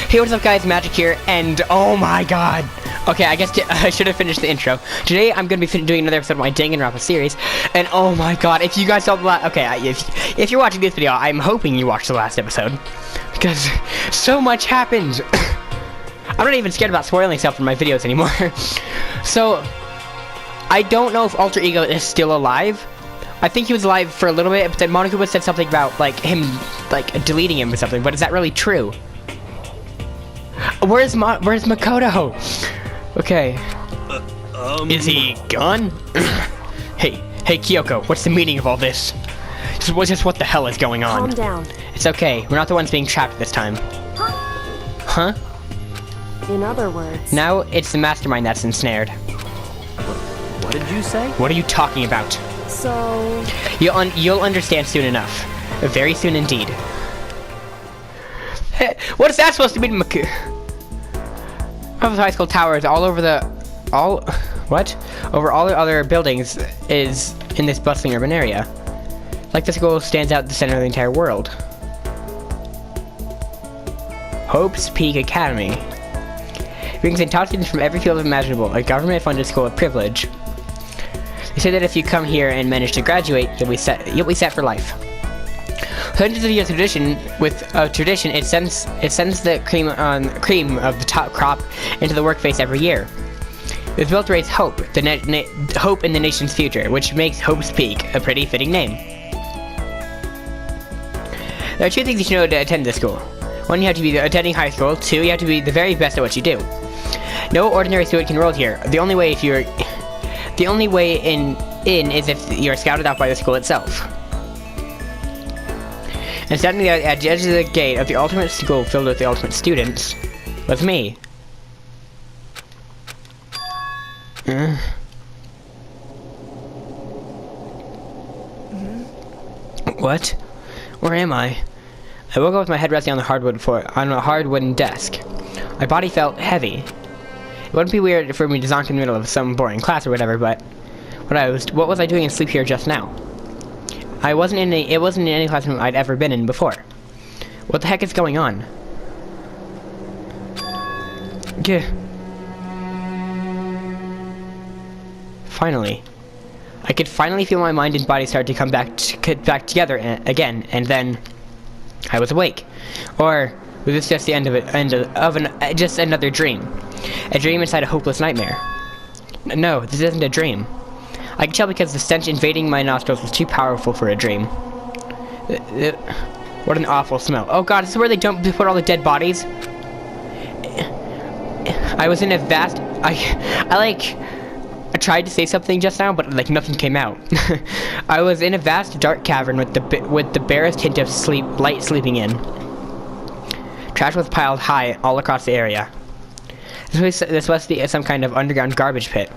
Hey, what's up guys, Magic here, and oh my god. Okay, I guess I should have finished the intro. Today I'm going to be doing another episode of my Danganronpa series, and oh my god, if you guys saw the last... Okay, if you're watching this video, I'm hoping you watched the last episode, because so much happened. I'm not even scared about spoiling stuff in my videos anymore. So, I don't know if Alter Ego is still alive. I think he was alive for a little bit, but then Monokuma said something about, like, him, like, deleting him or something, but is that really true? Where's Makoto? Okay. Is he gone? Hey, Kyoko, what's the meaning of all this? Just what the hell is going on? Calm down. It's okay, we're not the ones being trapped this time. Huh? In other words... Now it's the mastermind that's ensnared. What did you say? What are you talking about? So... You'll understand soon enough. Very soon indeed. Hey, what is that supposed to mean? High school towers all over over all the other buildings is in this bustling urban area. Like the school stands out at the center of the entire world. Hope's Peak Academy. It brings in top students from every field imaginable, a government-funded school of privilege. They say that if you come here and manage to graduate, you'll be set for life. Hundreds of years of tradition, it sends the cream of the top crop into the workplace every year. It was built to raise hope, hope in the nation's future, which makes Hope's Peak a pretty fitting name. There are two things you should know to attend this school. One, you have to be attending high school. Two, you have to be the very best at what you do. No ordinary student can enroll here. The only way in is if you're scouted out by the school itself. And standing there at the edge of the gate of the ultimate school filled with the ultimate students was me. What? Where am I? I woke up with my head resting on a hard wooden desk. My body felt heavy. It wouldn't be weird for me to zonk in the middle of some boring class or whatever, but what was I doing asleep here just now? It wasn't in any classroom I'd ever been in before. What the heck is going on? Finally. I could finally feel my mind and body start to come back together again, and then I was awake. Or was this just the end of just another dream? A dream inside a hopeless nightmare? No, this isn't a dream. I can tell because the stench invading my nostrils was too powerful for a dream. What an awful smell. Oh god, this is where they put all the dead bodies? I was in a vast... I tried to say something just now, but like nothing came out. I was in a vast dark cavern with the barest hint of light sleeping in. Trash was piled high all across the area. This must be some kind of underground garbage pit.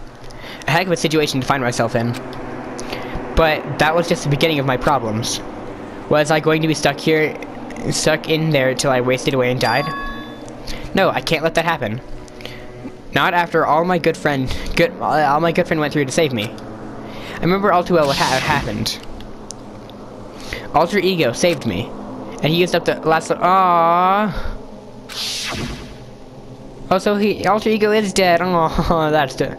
A heck of a situation to find myself in. But that was just the beginning of my problems. Was I going to be stuck in there till I wasted away and died? No, I can't let that happen. Not after all my good friend went through to save me. I remember all too well what had happened. Alter Ego saved me, and he used up the last. Oh, so Alter Ego is dead. Oh, that's the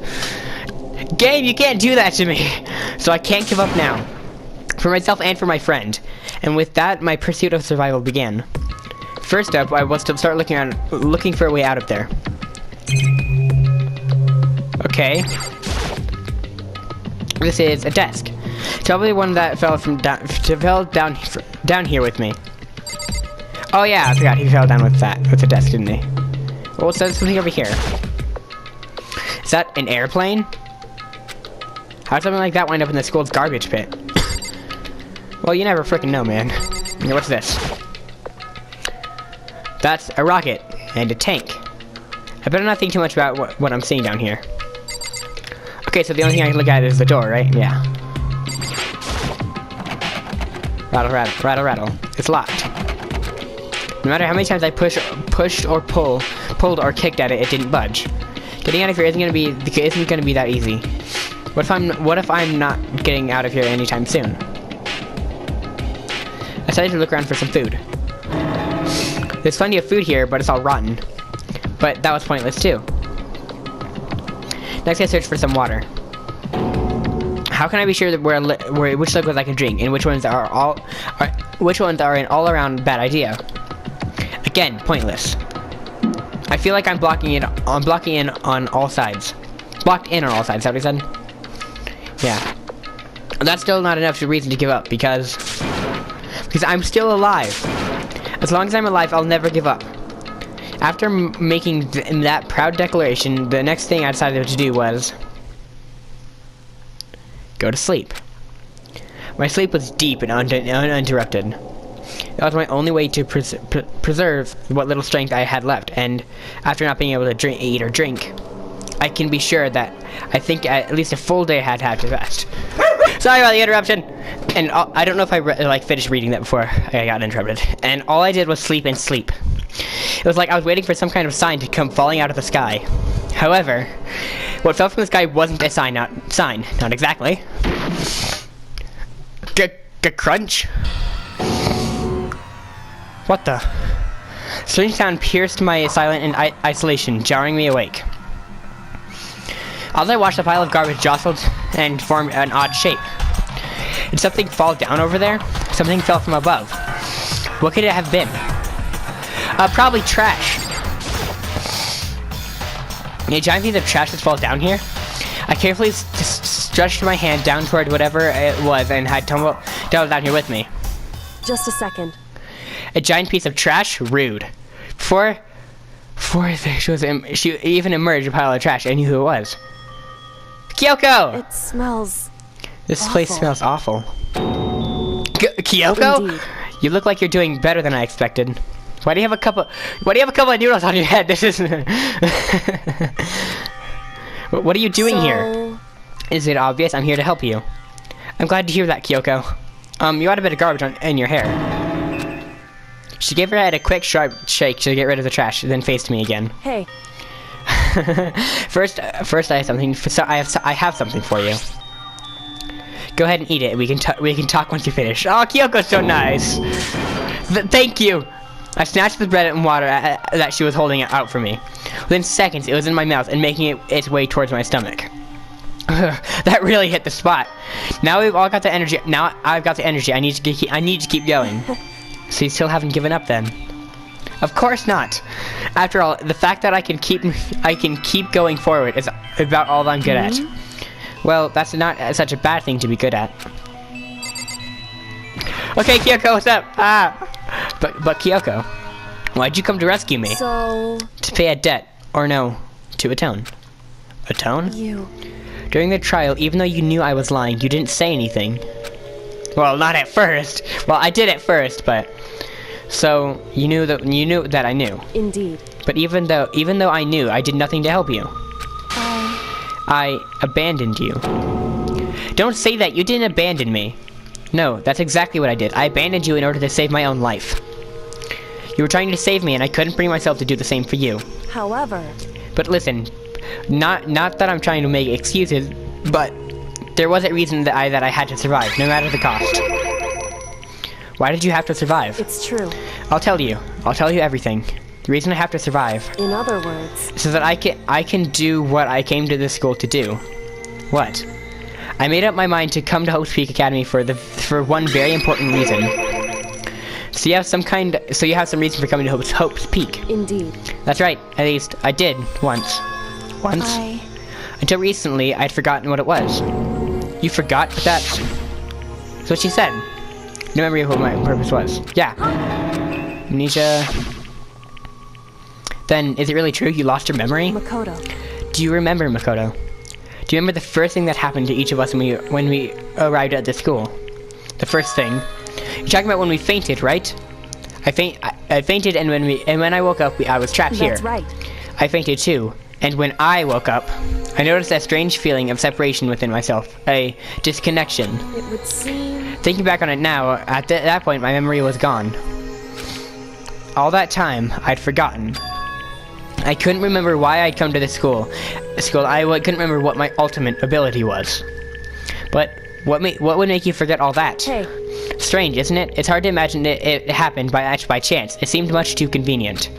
game. You can't do that to me. So I can't give up now, for myself and for my friend. And with that, my pursuit of survival began. First up, I was to start looking for a way out of there. Okay. This is a desk. Probably one that fell down here with me. Oh yeah, I forgot he fell down with the desk, didn't he? Well, so there's something over here. Is that an airplane? How'd something like that wind up in the school's garbage pit? Well, you never frickin' know, man. What's this? That's a rocket and a tank. I better not think too much about what I'm seeing down here. Okay, so the only thing I can look at is the door, right? Yeah. Rattle, rattle, rattle, rattle. It's locked. No matter how many times I pushed or pulled or kicked at it, it didn't budge. Getting out of here isn't gonna be that easy. What if I'm not getting out of here anytime soon? I decided to look around for some food. There's plenty of food here, but it's all rotten. But that was pointless too. Next I search for some water. How can I be sure that which liquids I can drink and which ones are an all-around bad idea? Again, pointless. I feel like I'm blocking in on all sides. Blocked in on all sides, is that what he said? Yeah. That's still not enough reason to give up because I'm still alive. As long as I'm alive, I'll never give up. After making that proud declaration, the next thing I decided to do was go to sleep. My sleep was deep and uninterrupted. That was my only way to preserve what little strength I had left, and after not being able to eat or drink, I can be sure that I think at least a full day had to rest. Sorry about the interruption. And I don't know if I finished reading that before I got interrupted. And all I did was sleep and sleep. It was like I was waiting for some kind of sign to come falling out of the sky. However, what fell from the sky wasn't a sign, not exactly. Crunch? What the? Strange sound pierced my silent and isolation, jarring me awake. As I watched, a pile of garbage jostled and formed an odd shape. Did something fall down over there? Something fell from above. What could it have been? Probably trash. A giant piece of trash that falls down here? I carefully stretched my hand down toward whatever it was and had tumbled down here with me. Just a second. A giant piece of trash? Rude. Before she even emerged a pile of trash, I knew who it was. Kyoko! It smells This awful. place smells awful. Kyoko? Indeed. You look like you're doing better than I expected. Why do you have a couple of noodles on your head? This is What are you doing here? Is it obvious? I'm here to help you. I'm glad to hear that, Kyoko. You had a bit of garbage in your hair. She gave her head a quick sharp shake to get rid of the trash, then faced me again. Hey. First, I have something. I have something for you. Go ahead and eat it. We can talk once you finish. Oh, Kyoko's so nice. Thank you. I snatched the bread and water that she was holding out for me. Within seconds, it was in my mouth and making its way towards my stomach. That really hit the spot. Now we've all got the energy. Now I've got the energy. I need to keep going. So you still haven't given up then? Of course not. After all, the fact that I can keep going forward is about all I'm good at. Well, that's not such a bad thing to be good at. Okay, Kyoko, what's up? But Kyoko, why'd you come to rescue me? So... To pay a debt, or no, to atone. Atone? You... During the trial, even though you knew I was lying, you didn't say anything. Well, not at first. Well, I did at first, but... So, you knew that I knew. Indeed. But even though I knew, I did nothing to help you. I abandoned you. Don't say that, you didn't abandon me. No, that's exactly what I did. I abandoned you in order to save my own life. You were trying to save me and I couldn't bring myself to do the same for you. However... But listen, not that I'm trying to make excuses, but there was a reason that I had to survive, no matter the cost. Why did you have to survive? It's true. I'll tell you everything. The reason I have to survive. In other words... So that I can do what I came to this school to do. What? I made up my mind to come to Hope's Peak Academy for one very important reason. So you have some reason for coming to Hope's Peak. Indeed. That's right. At least I did once. Once? Until recently, I'd forgotten what it was. You forgot? But that's what she said. No memory of what my purpose was. Yeah. Amnesia. Then, is it really true you lost your memory? Makoto. Do you remember, Makoto? Do you remember the first thing that happened to each of us when we arrived at the school? The first thing? You're talking about when we fainted, right? I fainted, and when I woke up, I was trapped here. That's right. I fainted too, and when I woke up, I noticed a strange feeling of separation within myself, a disconnection. It would seem... Thinking back on it now, at that point, my memory was gone. All that time, I'd forgotten. I couldn't remember why I'd come to this school. I couldn't remember what my ultimate ability was. But what would make you forget all that? Hey. strange, isn't it? It's hard to imagine it happened by chance. It seemed much too convenient.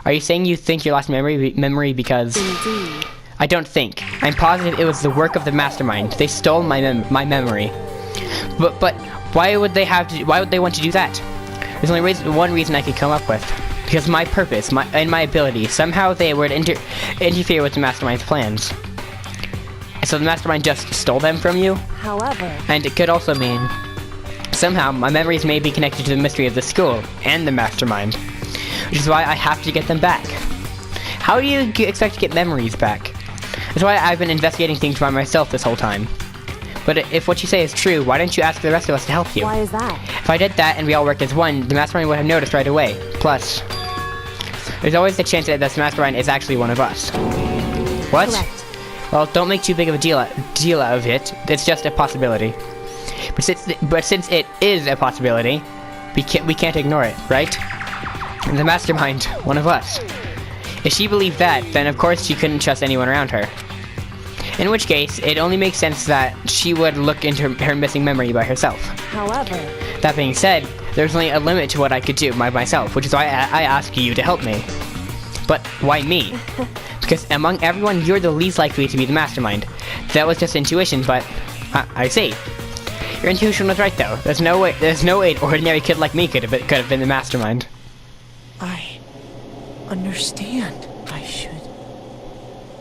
Are you saying you think you lost memory because... Indeed. I don't think. I'm positive it was the work of the mastermind. They stole my memory. But why would they want to do that? There's only one reason I could come up with. Because my purpose and my ability, somehow they would interfere with the mastermind's plans. So the mastermind just stole them from you? However... And it could also mean, somehow my memories may be connected to the mystery of the school and the mastermind. Which is why I have to get them back. How do you expect to get memories back? That's why I've been investigating things by myself this whole time. But if what you say is true, why don't you ask the rest of us to help you? Why is that? If I did that and we all worked as one, the mastermind would have noticed right away. Plus, there's always the chance that this mastermind is actually one of us. What? Correct. Well, don't make too big of a deal out of it. It's just a possibility. But since it is a possibility, we can't ignore it, right? The mastermind, one of us. If she believed that, then of course she couldn't trust anyone around her. In which case, it only makes sense that she would look into her missing memory by herself. However... That being said, there's only a limit to what I could do by myself, which is why I ask you to help me. But why me? Because among everyone, you're the least likely to be the mastermind. That was just intuition, but I see. Your intuition was right, though. There's no way an ordinary kid like me could have been the mastermind. I understand. I should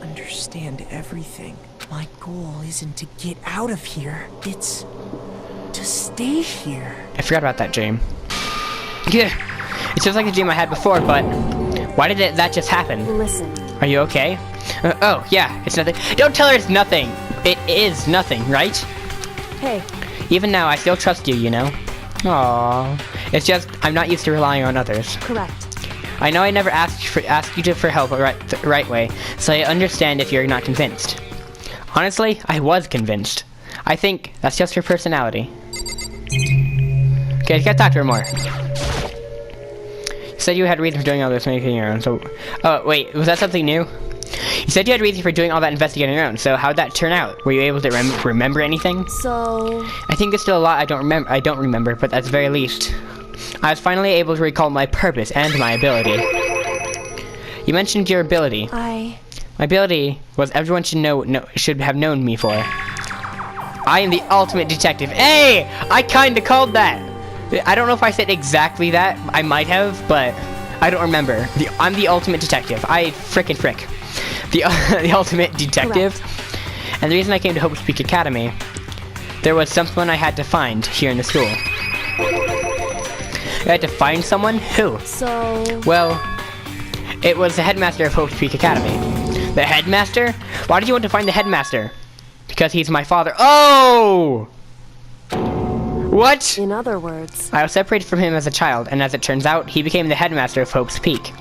understand everything. My goal isn't to get out of here. It's to stay here. I forgot about that dream. Yeah, it's just like the dream I had before, but why did that just happen? Listen. Are you okay? Oh, yeah, it's nothing. Don't tell her it's nothing. It is nothing, right? Hey. Even now, I still trust you, you know? Aww. It's just, I'm not used to relying on others. Correct. I know I never asked you for help the right way, so I understand if you're not convinced. Honestly, I was convinced. I think that's just her personality. Okay, I gotta talk to her more. You said you had reason for doing all this making your own, so... Oh, wait, was that something new? You said you had reason for doing all that investigating your own, so how'd that turn out? Were you able to remember anything? So... I think there's still a lot I don't remember, but at the very least, I was finally able to recall my purpose and my ability. You mentioned your ability. My ability was everyone should have known me for. I am the ultimate detective. Hey! I kinda called that! I don't know if I said exactly that. I might have, but I don't remember. I'm the ultimate detective. I frickin' frick. The ultimate detective. Correct. And the reason I came to Hope's Peak Academy, there was someone I had to find here in the school. I had to find someone? Who? So... Well, it was the headmaster of Hope's Peak Academy. The headmaster? Why did you want to find the headmaster? Because he's my father. Oh! What? In other words... I was separated from him as a child, and as it turns out, he became the headmaster of Hope's Peak.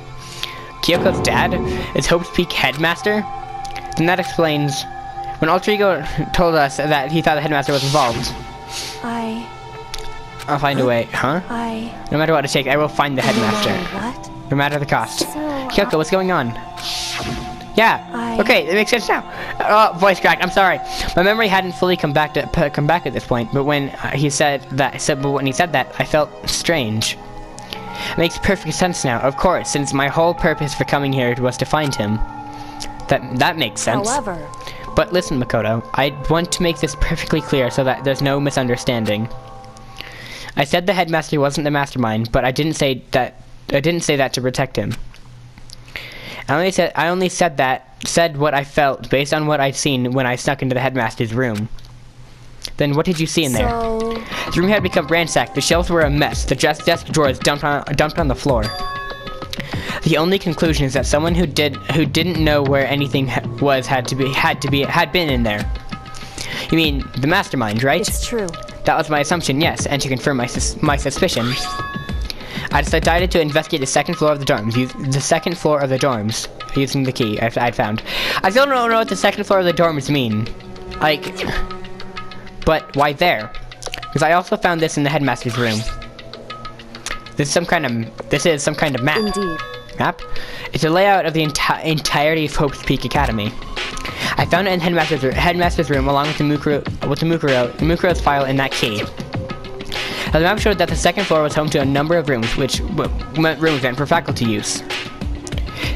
Kyoko's dad is Hope's Peak headmaster? Then that explains... When Alter Ego told us that he thought the headmaster was involved. I'll find a way. Huh? No matter what it takes, I will find the headmaster. What? No matter the cost. So, Kyoko, what's going on? Yeah. Okay, it makes sense now. Oh, voice crack. I'm sorry. My memory hadn't fully come back at this point. But when he said that, I felt strange. It makes perfect sense now. Of course, since my whole purpose for coming here was to find him. That makes sense. However... But listen, Makoto. I want to make this perfectly clear so that there's no misunderstanding. I said the headmaster wasn't the mastermind, but I didn't say that to protect him. I only said what I felt based on what I'd seen when I snuck into the headmaster's room. Then what did you see in there? The room had become ransacked. The shelves were a mess. The desk drawers dumped on the floor. The only conclusion is that someone who didn't know where anything was had been in there. You mean the mastermind, right? It's true. That was my assumption, yes, and to confirm my suspicion, I decided to investigate the second floor of the dorms. Using the key I'd found. I still don't know what the second floor of the dorms mean. But why there? Because I also found this in the headmaster's room. This is some kind of map. Indeed. Map? It's a layout of the entirety of Hope's Peak Academy. I found it in headmaster's room along with Mukuro's file and that key. The map showed that the second floor was home to a number of rooms, which meant rooms meant for faculty use.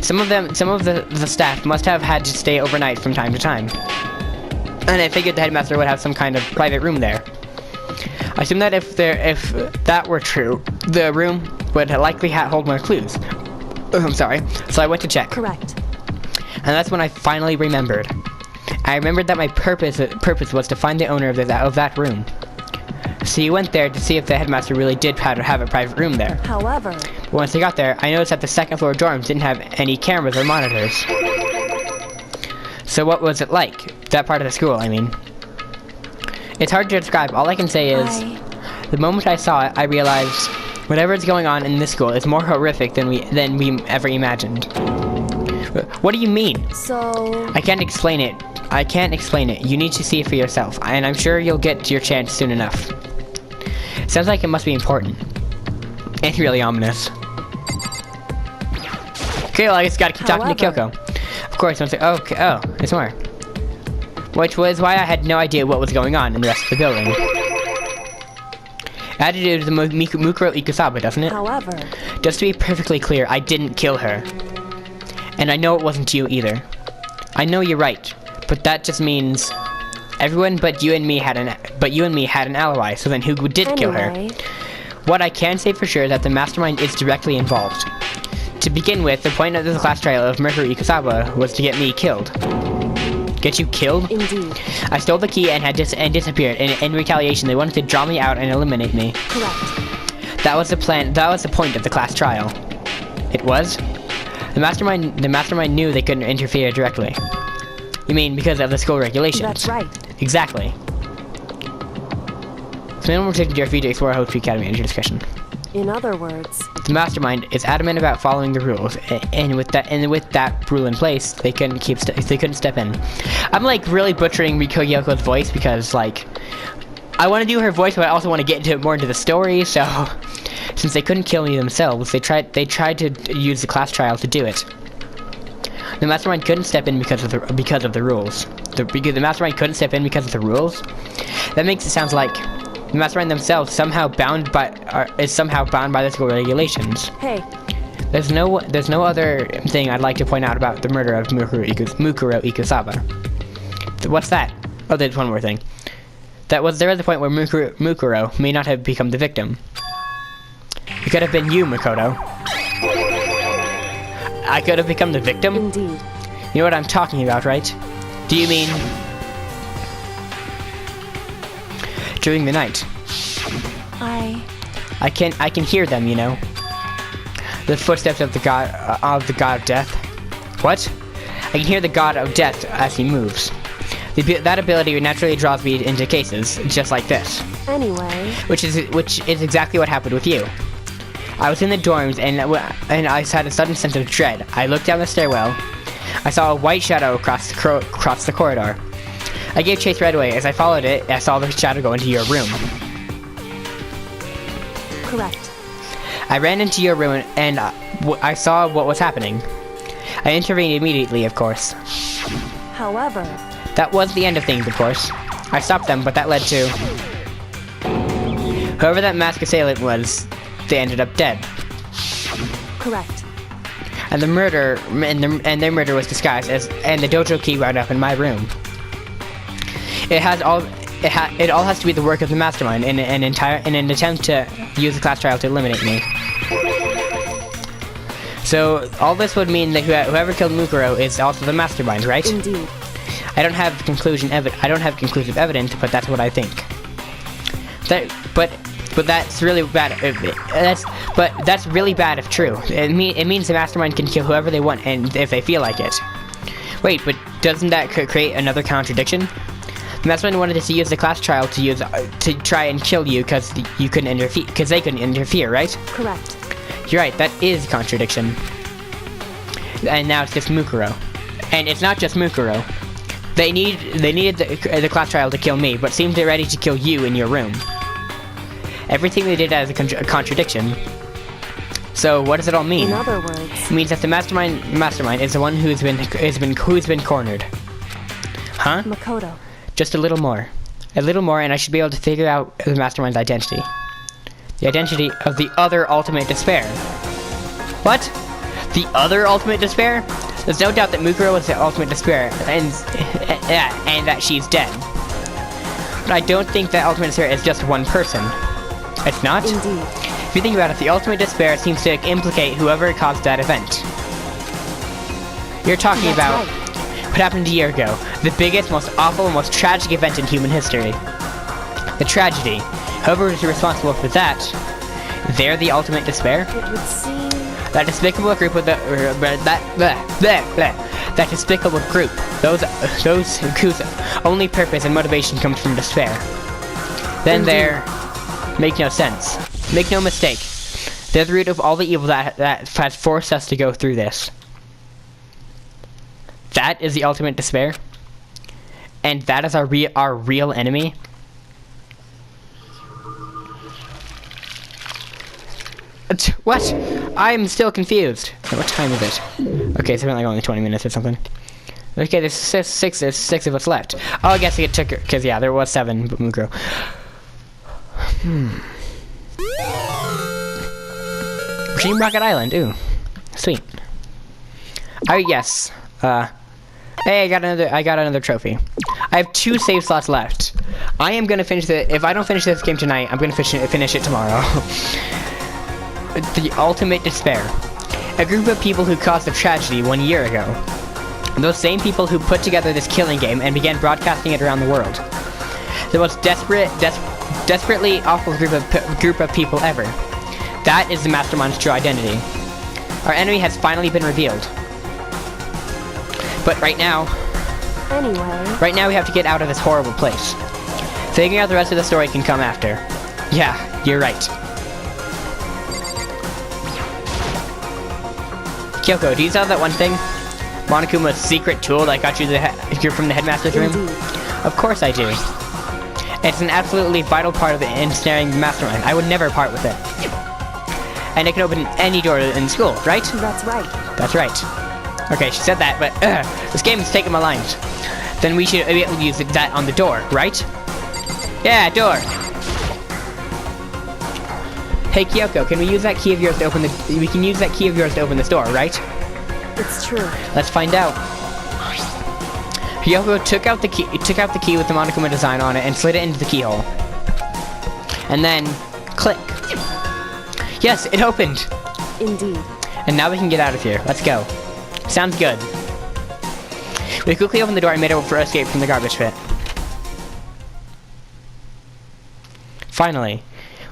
Some of the staff must have had to stay overnight from time to time. And I figured the headmaster would have some kind of private room there. I assumed that if that were true, the room would likely hold more clues. I'm sorry. So I went to check. Correct. And that's when I finally remembered. I remembered that my purpose was to find the owner of that room. So you went there to see if the headmaster really did have a private room there. However, But once I got there, I noticed that the second floor dorms didn't have any cameras or monitors. So what was it like? That part of the school, I mean. It's hard to describe. All I can say is, the moment I saw it, I realized whatever is going on in this school is more horrific than we ever imagined. What do you mean? so I can't explain it. I can't explain it. You need to see it for yourself, and I'm sure you'll get your chance soon enough. Sounds like it must be important. And really ominous. Okay, well, I just gotta keep talking to However- Kyoko. Of course, once oh, there's more. Which was why I had no idea what was going on in the rest of the building. It had to do with the Mukuro Ikusaba, doesn't it? however, Just to be perfectly clear, I didn't kill her. And I know it wasn't you either. I know you're right, but that just means everyone but you and me had an alibi, so then who did kill her? anyway, What I can say for sure is that the mastermind is directly involved. To begin with, the point of the class trial of Mukuro Ikusaba was to get me killed. Get you killed? indeed, I stole the key and disappeared. In retaliation, they wanted to draw me out and eliminate me. correct. That was the plan. That was the point of the class trial. It was? The mastermind knew they couldn't interfere directly. You mean because of the school regulations? That's right. Exactly. So no more taking your feet to explore Hope Academy at your discretion. In other words, The mastermind is adamant about following the rules, and with that rule in place, they couldn't step in. I'm like really butchering Riko Yoko's voice because like I want to do her voice, but I also want to get more into the story. So since they couldn't kill me themselves, they tried to use the class trial to do it. The mastermind couldn't step in because of the rules. The mastermind couldn't step in because of the rules. That makes it sound like the mastermind themselves is somehow bound by the school regulations. hey, There's no other thing I'd like to point out about the murder of Mukuro Ikusaba. What's that? Oh, there's one more thing. There was a point where Mukuro may not have become the victim. It could have been you, Makoto. I could have become the victim? indeed, You know what I'm talking about, right? Do you mean during the night? I can hear them, you know. The footsteps of the god of death. What? I can hear the god of death as he moves. That ability naturally draws me into cases just like this, anyway, which is exactly what happened with you. I was in the dorms and I had a sudden sense of dread. I looked down the stairwell. I saw a white shadow across the corridor. I gave chase right away. As I followed it, I saw the shadow go into your room. correct. I ran into your room and I saw what was happening. I intervened immediately, of course. However, That was the end of things, of course. I stopped them, but that led to whoever that masked assailant was. They ended up dead, correct. and their murder was disguised and the dojo key wound up in my room. It all has to be the work of the mastermind in an attempt to use the class trial to eliminate me. So all this would mean that whoever killed Mukuro is also the mastermind, right? Indeed, I don't have conclusive evidence, but that's what I think. But that's really bad. That's really bad if true. It means the mastermind can kill whoever they want, and if they feel like it. Wait, but doesn't that create another contradiction? The mastermind wanted us to use the class trial to try and kill you because they couldn't interfere, right? correct. You're right. That is a contradiction. And now it's just Mukuro, and it's not just Mukuro. They needed the class trial to kill me, but seemed ready to kill you in your room. Everything they did has a contradiction. So what does it all mean? In other words, It means that the mastermind is the one who's been cornered. Huh? Makoto, Just a little more, and I should be able to figure out the mastermind's identity. The identity of the other ultimate despair. What? The other ultimate despair? There's no doubt that Mukuro is the ultimate despair, and that she's dead. But I don't think that ultimate despair is just one person. It's not? Indeed. If you think about it, the ultimate despair seems to implicate whoever caused that event. You're talking That's about right. what happened a year ago. The biggest, most awful, most tragic event in human history. The tragedy. Whoever is responsible for that, they're the ultimate despair? It would seem... That despicable group with that despicable group. Those whose only purpose and motivation comes from despair. Then they're... Make no sense. Make no mistake. They're the root of all the evil that has forced us to go through this. That is the ultimate despair? And that is our real enemy? What? I'm still confused. What time is it? Okay, so we're like only 20 minutes or something. Okay, there's six of us left. Oh, I guess it took her, because yeah, there was 7 Mukuro. Dream Rocket Island, ooh. Sweet. Oh yes. Hey, I got another trophy. I have 2 save slots left. I am gonna finish it. If I don't finish this game tonight, I'm gonna finish it tomorrow. The ultimate despair. A group of people who caused a tragedy 1 year ago. Those same people who put together this killing game and began broadcasting it around the world. The most desperately awful group of people ever. That is the mastermind's true identity. Our enemy has finally been revealed. But right now we have to get out of this horrible place. Figuring out the rest of the story can come after. Yeah, you're right. Kyoko, do you still have that one thing? Monokuma's secret tool that got you you're from the headmaster's room? Indeed. Of course I do. It's an absolutely vital part of the ensnaring mastermind. I would never part with it. And it can open any door in school, right? That's right. That's right. Okay, she said that, but this game is taking my lines. Then we should be able to use that on the door, right? Yeah, door. Hey Kyoko, can we use that key of yours to open we can use that key of yours to open this door, right? It's true. Let's find out. Kyoko took out the key with the Monokuma design on it and slid it into the keyhole. And then click. Yes, it opened. Indeed. And now we can get out of here. Let's go. Sounds good. We quickly opened the door and made it for escape from the garbage pit. Finally.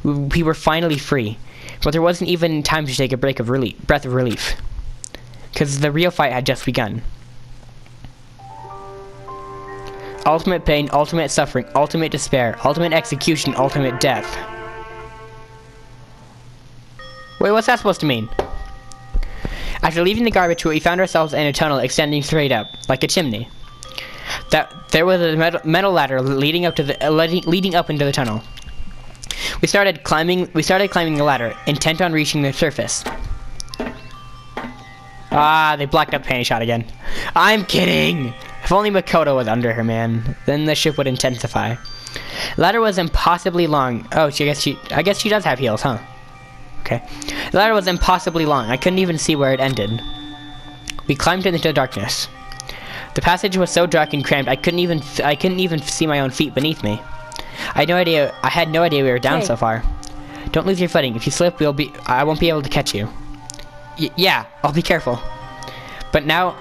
We were finally free. But there wasn't even time to take a breath of relief. Because the real fight had just begun. Ultimate pain, ultimate suffering, ultimate despair, ultimate execution, ultimate death. Wait, what's that supposed to mean? After leaving the garbage chute, we found ourselves in a tunnel extending straight up, like a chimney. There was a metal ladder leading up into the tunnel. We started climbing the ladder, intent on reaching the surface. Ah, they blacked out Panty Shot again. I'm kidding! If only Makoto was under her, man. Then the ship would intensify. The ladder was impossibly long. Oh, I guess she does have heels, huh? Okay. The ladder was impossibly long. I couldn't even see where it ended. We climbed into the darkness. The passage was so dark and cramped I couldn't even see my own feet beneath me. I had no idea we were down so far. Don't lose your footing. If you slip, I won't be able to catch you. Yeah, I'll be careful. But now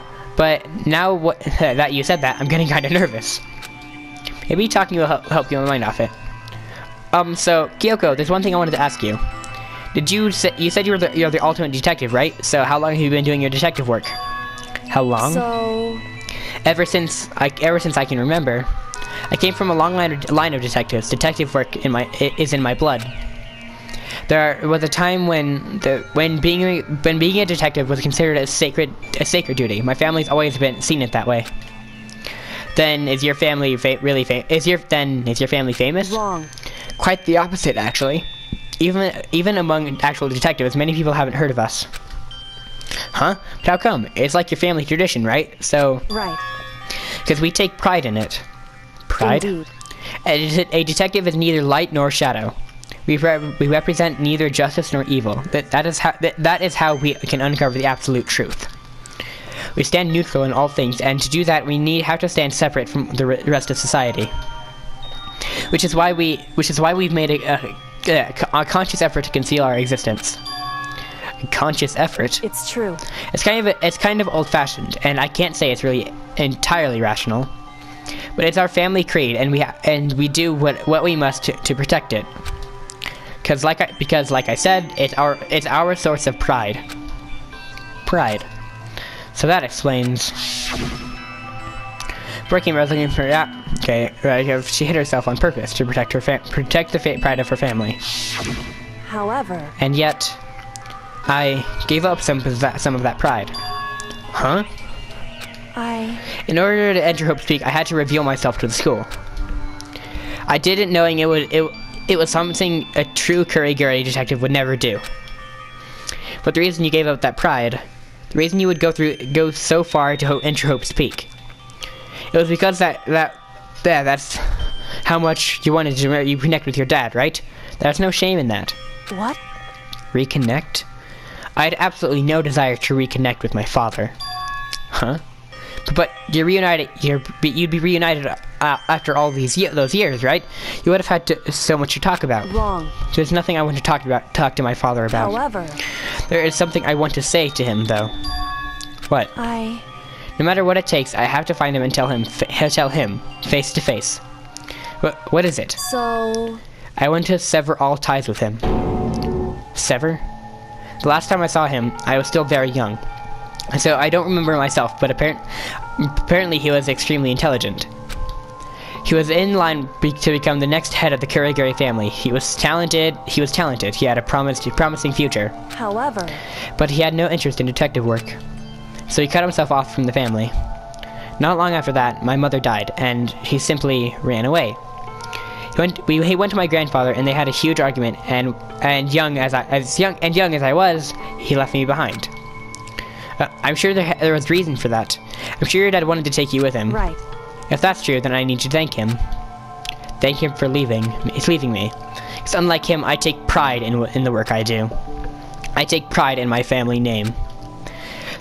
what that you said that, I'm getting kind of nervous. Maybe talking will help your mind off it. So Kyoko, there's one thing I wanted to ask you. You said you're the ultimate detective, right? So how long have you been doing your detective work? How long? So... Ever since I can remember. I came from a long line of detectives. Detective work is in my blood. There was a time when being a detective was considered a sacred duty. My family's always seen it that way. Then is your family really famous? Is your family famous? Wrong. Quite the opposite, actually. Even among actual detectives, many people haven't heard of us. Huh? But how come? It's like your family tradition, right? So. Right. Because we take pride in it. Pride? Indeed. A detective is neither light nor shadow. We represent neither justice nor evil. That is how we can uncover the absolute truth. We stand neutral in all things, and to do that, we have to stand separate from the rest of society. Which is why we've made a conscious effort to conceal our existence. A conscious effort. It's true. It's kind of old-fashioned, and I can't say it's really entirely rational. But it's our family creed, and we do what we must to protect it. Because like I said, it's our source of pride. Pride. So that explains. Breaking resolution for that. Okay, right. She hit herself on purpose to protect the pride of her family. However. And yet, I gave up some of that pride. Huh? In order to enter Hope's Peak, I had to reveal myself to the school. I did it knowing it was something a true Kuriguri detective would never do. But the reason you gave up that pride, the reason you would go so far to enter Hope's Peak, it was because that's how much you wanted to reconnect with your dad, right? There's no shame in that. What? Reconnect? I had absolutely no desire to reconnect with my father. Huh? But you're reunited. You'd be reunited after all those years, right? You would have had so much to talk about. Wrong. There's nothing I want to talk to my father about. However, there is something I want to say to him, though. What? No matter what it takes, I have to find him and tell him face to face. What is it? So. I want to sever all ties with him. Sever? The last time I saw him, I was still very young. So I don't remember myself, but apparently he was extremely intelligent. He was in line to become the next head of the Kuriguri family. He was talented. He had a promising future. However. But he had no interest in detective work. So he cut himself off from the family. Not long after that, my mother died, and he simply ran away. He went to my grandfather, and they had a huge argument, and young as I was, he left me behind. I'm sure there was reason for that. I'm sure your dad wanted to take you with him. Right. If that's true, then I need to thank him. Thank him for leaving me. Because unlike him, I take pride in the work I do. I take pride in my family name.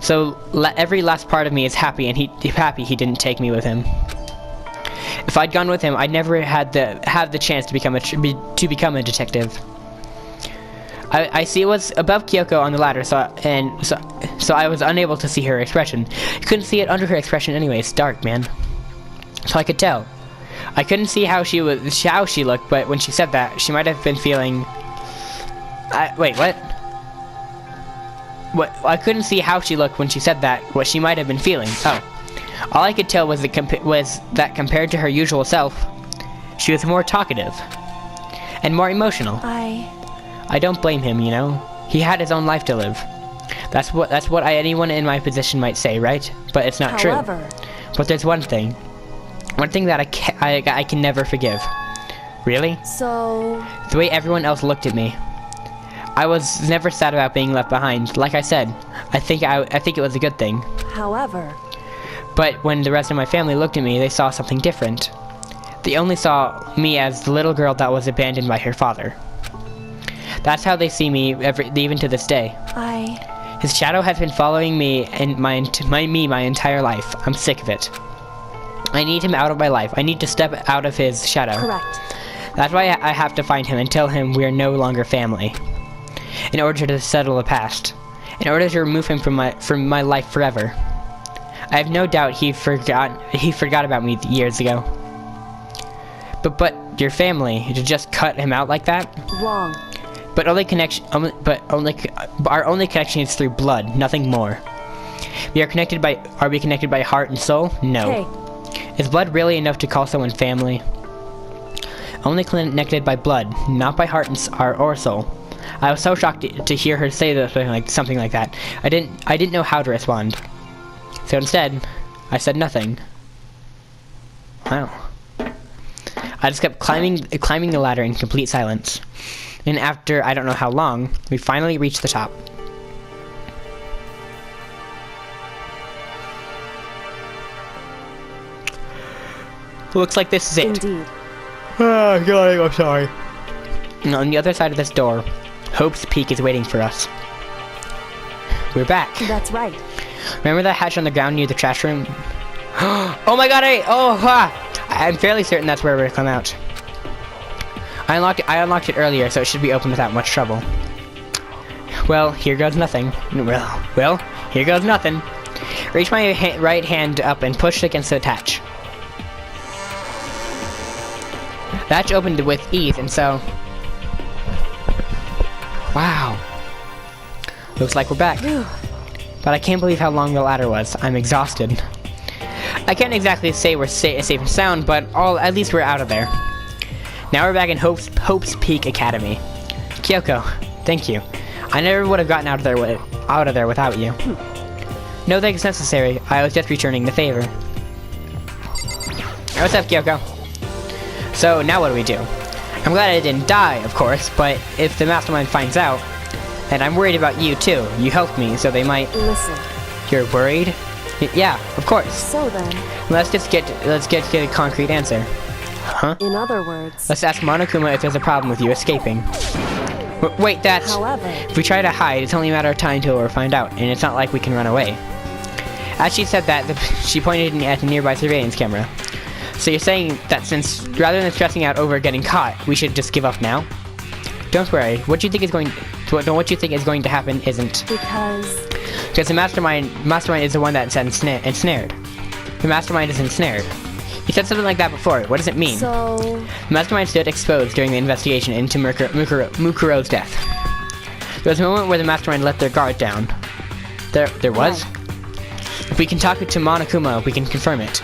So every last part of me is happy, and he didn't take me with him. If I'd gone with him, I'd never have the chance to become a detective. I see it was above Kyoko on the ladder, so I was unable to see her expression. You couldn't see it under her expression anyway. It's dark, man. So I could tell. I couldn't see how she looked, but when she said that, she might have been feeling. Wait, what? What? I couldn't see how she looked when she said that. What she might have been feeling. Oh, all I could tell was that compared to her usual self, she was more talkative and more emotional. I don't blame him, you know. He had his own life to live. That's what anyone in my position might say, right? But it's not true. But there's one thing that I can never forgive. Really? So. The way everyone else looked at me. I was never sad about being left behind. Like I said, I think it was a good thing. However. But when the rest of my family looked at me, they saw something different. They only saw me as the little girl that was abandoned by her father. That's how they see me even to this day. His shadow has been following me and my entire life. I'm sick of it. I need him out of my life. I need to step out of his shadow. Correct. That's why I have to find him and tell him we're no longer family. In order to settle the past. In order to remove him from my life forever. I have no doubt he forgot about me years ago. But your family to just cut him out like that? Wrong. But our only connection is through blood, nothing more. Are we connected by heart and soul? No. Hey. Is blood really enough to call someone family? Only connected by blood, not by heart or soul. I was so shocked to hear her say something like that. I didn't know how to respond. So instead, I said nothing. Wow. I just kept climbing the ladder in complete silence. And after I don't know how long, we finally reached the top. Looks like this is it. Indeed. Oh god, I'm sorry. And on the other side of this door, Hope's Peak is waiting for us. We're back. That's right. Remember that hatch on the ground near the trash room? Oh my god, I'm fairly certain that's where we're gonna come out. I unlocked it earlier, so it should be open without much trouble. Well, here goes nothing. Well, here goes nothing. Reach my right hand up and push against the hatch. The hatch opened with ease, and so... Wow. Looks like we're back. But I can't believe how long the ladder was. I'm exhausted. I can't exactly say we're safe and sound, but at least we're out of there. Now we're back in Hope's Peak Academy. Kyoko, thank you. I never would have gotten out of there without you. No thanks necessary. I was just returning the favor. What's up, Kyoko? So now what do we do? I'm glad I didn't die, of course, but if the mastermind finds out, and I'm worried about you too. You helped me, so they might... Listen. You're worried? Yeah, of course. So then... Let's get a concrete answer. Huh? In other words... Let's ask Monokuma if there's a problem with you escaping. Wait, that's... However... If we try to hide, it's only a matter of time until we find out, and it's not like we can run away. As she said that, she pointed at the nearby surveillance camera. So you're saying that since, rather than stressing out over getting caught, we should just give up now? Don't worry. What you think is going to happen isn't. Because the mastermind is the one that's ensnared. The mastermind is ensnared. You said something like that before. What does it mean? So... The mastermind stood exposed during the investigation into Mukuro's death. There was a moment where the mastermind let their guard down. There was? If we can talk to Monokuma, we can confirm it.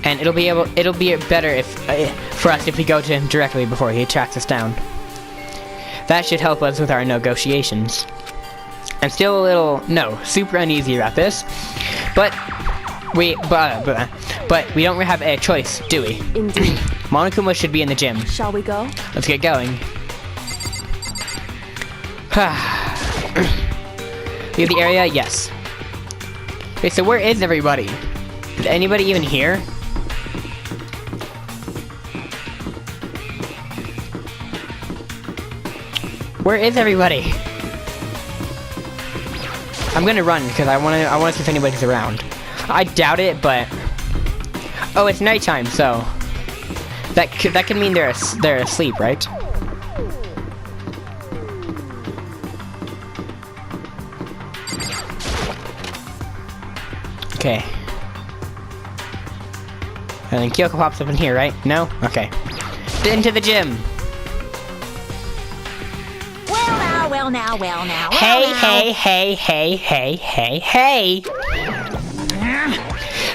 And it'll be better for us if we go to him directly before he tracks us down. That should help us with our negotiations. I'm still a little, super uneasy about this, but we don't have a choice, do we? Indeed. Monokuma should be in the gym. Shall we go? Let's get going. Leave the area? Yes. Okay, so where is everybody? Is anybody even here? Where is everybody? I'm gonna run because I wanna see if anybody's around. I doubt it, but oh, it's nighttime, so that could mean they're asleep, right? Okay. And then Kyoko pops up in here, right? No? Okay. Into the gym. Well now. Hey.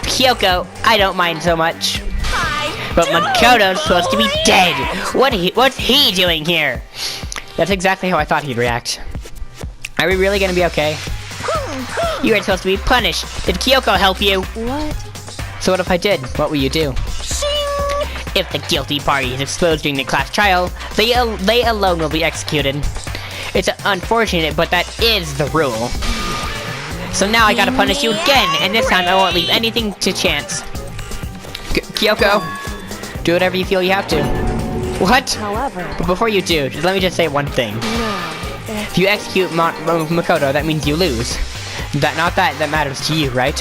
Kyoko, I don't mind so much. But Makoto's supposed to be dead. What's he doing here? That's exactly how I thought he'd react. Are we really gonna be okay? You were supposed to be punished. Did Kyoko help you? What? So what if I did? What will you do? If the guilty party is exposed during the class trial, they alone will be executed. It's unfortunate, but that is the rule. So now I gotta punish you again, and this time I won't leave anything to chance. Kyoko, do whatever you feel you have to. What? However... But before you do, let me just say one thing. If you execute Makoto, that means you lose. That matters to you, right?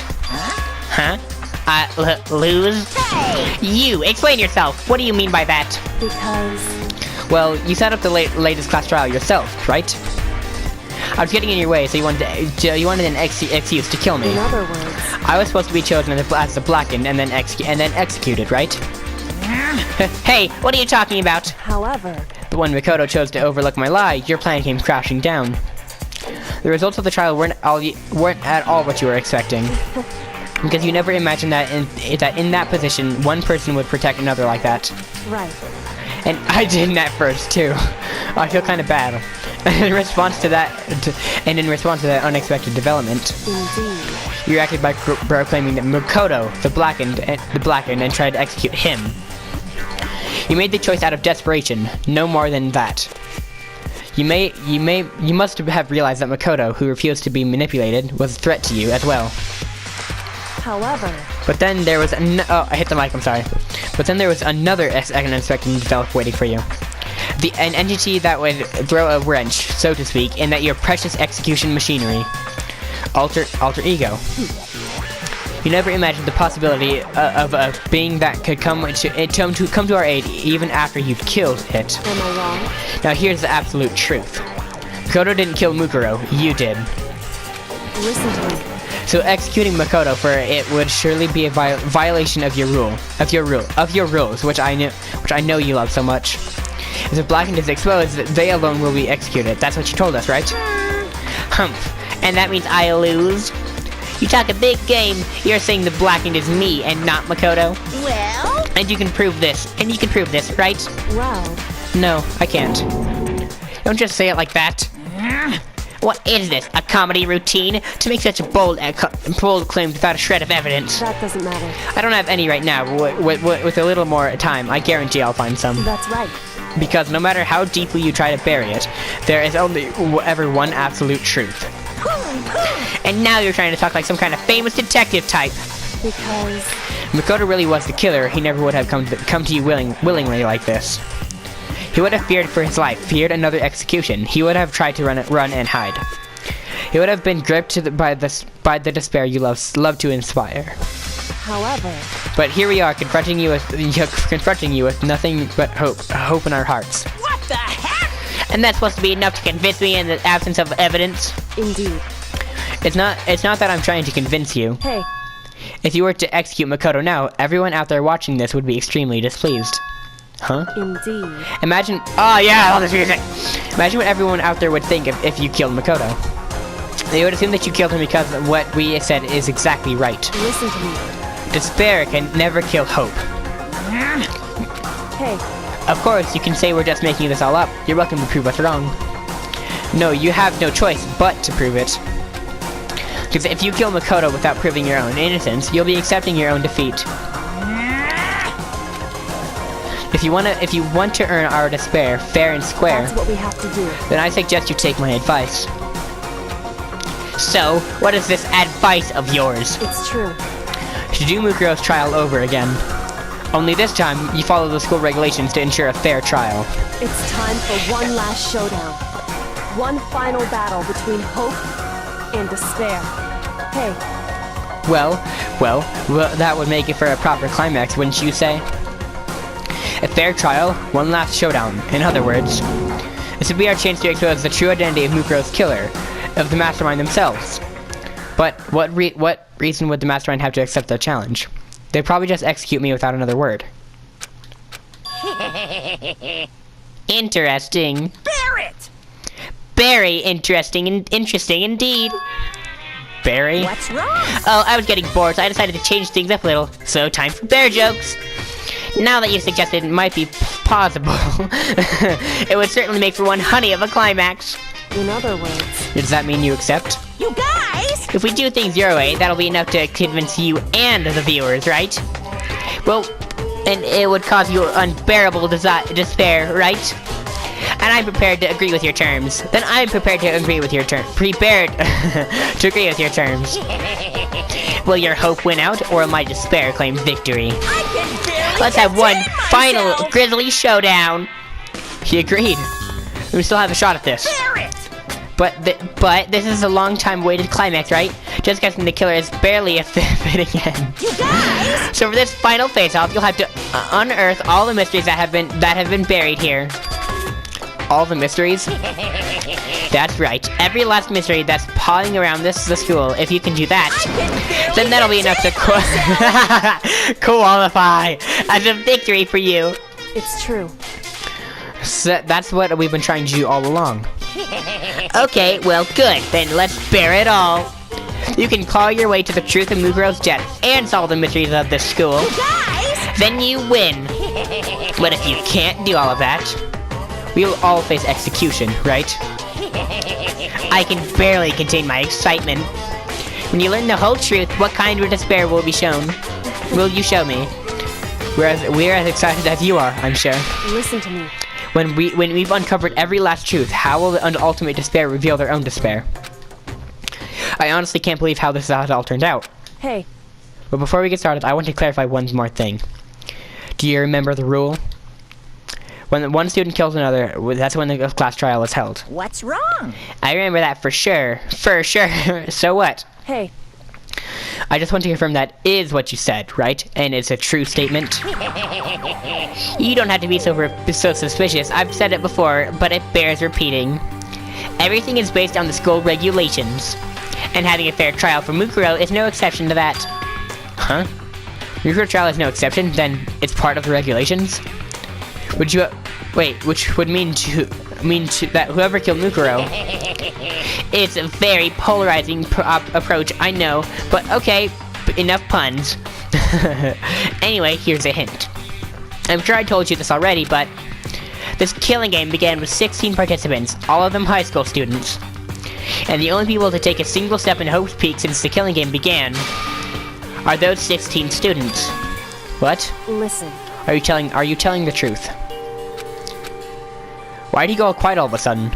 Huh? Lose? Hey! You, explain yourself. What do you mean by that? Because... Well, you set up the latest class trial yourself, right? I was getting in your way, so you wanted an excuse to kill me. In other words... I was supposed to be chosen as the blackened and then executed, right? Hey, what are you talking about? However... But when Makoto chose to overlook my lie, your plan came crashing down. The results of the trial weren't at all what you were expecting. Because you never imagined that in that position, one person would protect another like that. Right. And I didn't at first, too. I feel kind of bad. In response to that unexpected development, Indeed. you reacted by proclaiming that Makoto, the blackened, and tried to execute him. You made the choice out of desperation, no more than that. You must have realized that Makoto, who refused to be manipulated, was a threat to you as well. However... But then there was I hit the mic, I'm sorry. But then there was another unexpected development waiting for you. An entity that would throw a wrench, so to speak, in that your precious execution machinery. Alter ego. You never imagined the possibility of a being that could come to our aid even after you've killed it. Am I wrong? Now here's the absolute truth. Makoto didn't kill Mukuro, you did. Listen to me. So executing Makoto for it would surely be a violation of your rules, which I know you love so much. If the Blackened is exposed, they alone will be executed. That's what you told us, right? Humph. And that means I lose? You talk a big game. You're saying the Blackened is me and not Makoto? Well? And you can prove this. Right? Well, No, I can't. Don't just say it like that. What is this? A comedy routine? To make such a bold claim without a shred of evidence. that doesn't matter. I don't have any right now. With a little more time, I guarantee I'll find some. That's right. Because no matter how deeply you try to bury it, there is only ever one absolute truth. And now you're trying to talk like some kind of famous detective type. Because Makoto really was the killer. He never would have come to you willingly like this. He would have feared for his life, feared another execution. He would have tried to run and hide. He would have been gripped by the despair you love to inspire. however, But here we are, confronting you with nothing but hope in our hearts. What the heck? And that's supposed to be enough to convince me in the absence of evidence. indeed. It's not that I'm trying to convince you. Hey, If you were to execute Makoto now, everyone out there watching this would be extremely displeased. Huh? indeed. Imagine. Oh yeah, all this music. Imagine what everyone out there would think if you killed Makoto. They would assume that you killed him because what we said is exactly right. Listen to me. Despair can never kill hope. Hey, Of course, you can say we're just making this all up. You're welcome to prove us wrong. No, you have no choice but to prove it. Because if you kill Makoto without proving your own innocence, you'll be accepting your own defeat. If you want to earn our despair fair and square, that's what we have to do. then I suggest you take my advice. So, what is this advice of yours? It's true. To do Mukuro's trial over again. Only this time, you follow the school regulations to ensure a fair trial. It's time for one last showdown. One final battle between hope and despair. Hey, Well, that would make it for a proper climax, wouldn't you say? A fair trial, one last showdown. In other words, this would be our chance to expose the true identity of Mukuro's killer, of the mastermind themselves. But what reason would the mastermind have to accept the challenge? They'd probably just execute me without another word. Interesting. Barrett! Very interesting indeed. Barry? What's wrong? Oh, I was getting bored, so I decided to change things up a little. So, time for bear jokes. Now that you suggested it might be possible, it would certainly make for one honey of a climax. in other words, Does that mean you accept? You guys! If we do things your way, that'll be enough to convince you and the viewers, right? Well, and it would cause you unbearable despair, right? And I'm prepared to agree with your terms. Then I'm prepared to agree with your terms. Prepared to agree with your terms. Will your hope win out, or will my despair claim victory? I can barely Let's have one contain final myself. grisly showdown. He agreed. We still have a shot at this. Barrett! But this is a long-time-waited climax, right? Just guessing the killer is barely a fitting end. You guys! So for this final face-off, you'll have to unearth all the mysteries that have been buried here. All the mysteries? That's right. Every last mystery that's pawing around the school. If you can do that, then that'll be enough to qualify as a victory for you. it's true. So that's what we've been trying to do all along. Okay, well, good. Then let's bear it all. You can claw your way to the truth of Mukuro's death and solve the mysteries of this school. Guys! Then you win. But if you can't do all of that, we will all face execution, right? I can barely contain my excitement. When you learn the whole truth, what kind of despair will be shown? Will you show me? We're as excited as you are, I'm sure. Listen to me. When we've uncovered every last truth, how will the ultimate despair reveal their own despair? I honestly can't believe how this all turned out. Hey, But before we get started, I want to clarify one more thing. Do you remember the rule? When one student kills another, that's when the class trial is held. What's wrong? I remember that for sure. For sure. So what? Hey, I just want to confirm that is what you said, right? And it's a true statement. You don't have to be so suspicious. I've said it before, but it bears repeating. Everything is based on the school regulations. And having a fair trial for Mukuro is no exception to that. Huh? Mukuro trial is no exception? Then it's part of the regulations? Would you... wait, which would mean that whoever killed Mukuro... It's a very polarizing approach, I know, but okay, enough puns. Anyway, here's a hint. I'm sure I told you this already, but this killing game began with 16 participants, all of them high school students. And the only people to take a single step in Hope's Peak since the killing game began are those 16 students. What? listen. Are you telling the truth? Why'd he go quiet all of a sudden?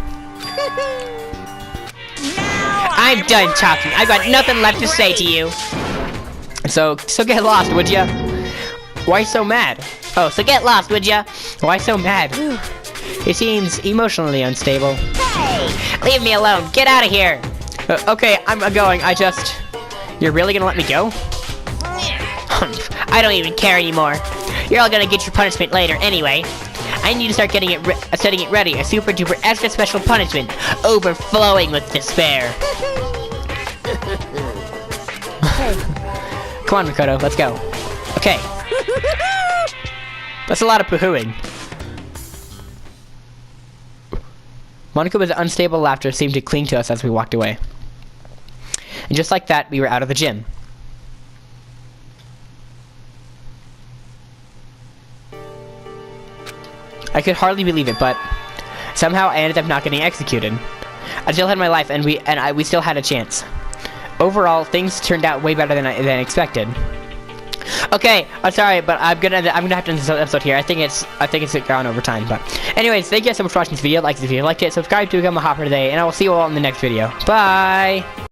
I'm done talking. I've got nothing left to say to you. So get lost, would ya? Why so mad? Oh, so get lost, would ya? Why so mad? He seems emotionally unstable. Hey! Leave me alone. Get out of here. Okay, I'm going. You're really gonna let me go? I don't even care anymore. You're all gonna get your punishment later anyway. I need to start setting it ready. A super duper extra special punishment. Overflowing with despair. Come on, Makoto, let's go. Okay. That's a lot of poo-hooing. Moniko's unstable laughter seemed to cling to us as we walked away. And just like that, we were out of the gym. I could hardly believe it, but somehow I ended up not getting executed. I still had my life, and we still had a chance. Overall, things turned out way better than expected. Okay, I'm sorry, but I'm gonna have to end this episode here. I think it's gone over time, but anyways, thank you guys so much for watching this video. Like this video, liked it, subscribe to become a hopper today, and I will see you all in the next video. Bye.